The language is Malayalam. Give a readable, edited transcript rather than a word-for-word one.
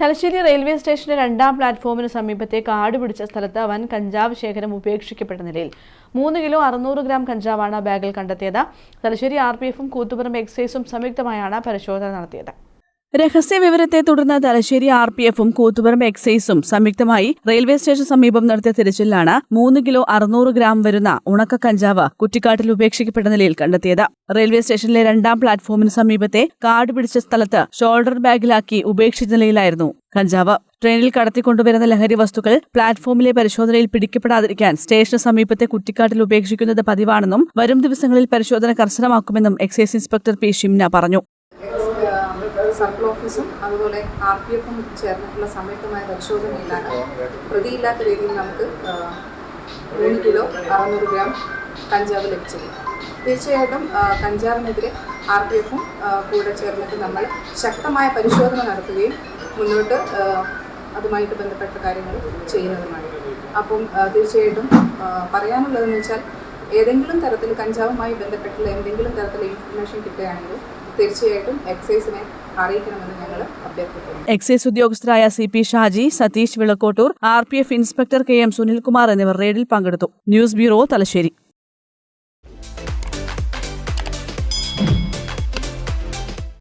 തലശ്ശേരി റെയിൽവേ സ്റ്റേഷന്റെ രണ്ടാം പ്ലാറ്റ്ഫോമിന് സമീപത്തെ കാട് പിടിച്ച സ്ഥലത്ത് വൻ കഞ്ചാവ് ശേഖരം ഉപേക്ഷിക്കപ്പെട്ട നിലയിൽ 3 കിലോ 600 ഗ്രാം കഞ്ചാവാണ് ബാഗിൽ കണ്ടെത്തിയത്. തലശ്ശേരി RPFും കൂത്തുപറമ്പ് എക്സൈസും സംയുക്തമായാണ് പരിശോധന നടത്തിയത്. രഹസ്യവിവരത്തെ തുടർന്ന് തലശ്ശേരി RPFും കൂത്തുപറമ്പ് എക്സൈസും സംയുക്തമായി റെയിൽവേ സ്റ്റേഷൻ സമീപം നടത്തിയ തിരച്ചിലാണ് 3 കിലോ 600 ഗ്രാം വരുന്ന ഉണക്ക കഞ്ചാവ് കുറ്റിക്കാട്ടിൽ ഉപേക്ഷിക്കപ്പെട്ട നിലയിൽ കണ്ടെത്തിയത്. റെയിൽവേ സ്റ്റേഷനിലെ രണ്ടാം പ്ലാറ്റ്ഫോമിന് സമീപത്തെ കാട് പിടിച്ച സ്ഥലത്ത് ഷോൾഡർ ബാഗിലാക്കി ഉപേക്ഷിച്ച നിലയിലായിരുന്നു കഞ്ചാവ്. ട്രെയിനിൽ കടത്തിക്കൊണ്ടുവരുന്ന ലഹരി വസ്തുക്കൾ പ്ലാറ്റ്ഫോമിലെ പരിശോധനയിൽ പിടിക്കപ്പെടാതിരിക്കാൻ സ്റ്റേഷന് സമീപത്തെ കുറ്റിക്കാട്ടിൽ ഉപേക്ഷിക്കുന്നത് പതിവാണെന്നും വരും ദിവസങ്ങളിൽ പരിശോധന കർശനമാക്കുമെന്നും എക്സൈസ് ഇൻസ്പെക്ടർ P. ഷിംന പറഞ്ഞു. സർക്കിൾ ഓഫീസും അതുപോലെ RPFും ചേർന്നിട്ടുള്ള സംയുക്തമായ പരിശോധനയിലാണ് പ്രതിയില്ലാത്ത രീതിയിൽ നമുക്ക് 3 കിലോ 600 ഗ്രാം കഞ്ചാവ് ലഭിച്ചത്. തീർച്ചയായിട്ടും കഞ്ചാവിനെതിരെ RPFും കൂടെ ചേർന്നിട്ട് നമ്മൾ ശക്തമായ പരിശോധന നടത്തുകയും മുന്നോട്ട് അതുമായിട്ട് ബന്ധപ്പെട്ട കാര്യങ്ങൾ ചെയ്യുന്നതുമാണ്. അപ്പം തീർച്ചയായിട്ടും പറയാനുള്ളതെന്ന് വെച്ചാൽ ഏതെങ്കിലും തരത്തിൽ കഞ്ചാവുമായി ബന്ധപ്പെട്ടുള്ള എന്തെങ്കിലും തരത്തിലുള്ള ഇൻഫർമേഷൻ കിട്ടുകയാണെങ്കിൽ തീർച്ചയായിട്ടും എക്സൈസിനെ അറിയിക്കണമെന്ന് ഞങ്ങൾ അഭ്യർത്ഥിക്കുന്നു. എക്സൈസ് ഉദ്യോഗസ്ഥരായ CP Shaji, Satheesh Vilakkottoor, RPF inspector KM Sunilkumar എന്നിവർ റെയ്ഡിൽ പങ്കെടുത്തു. News bureau, Thalassery.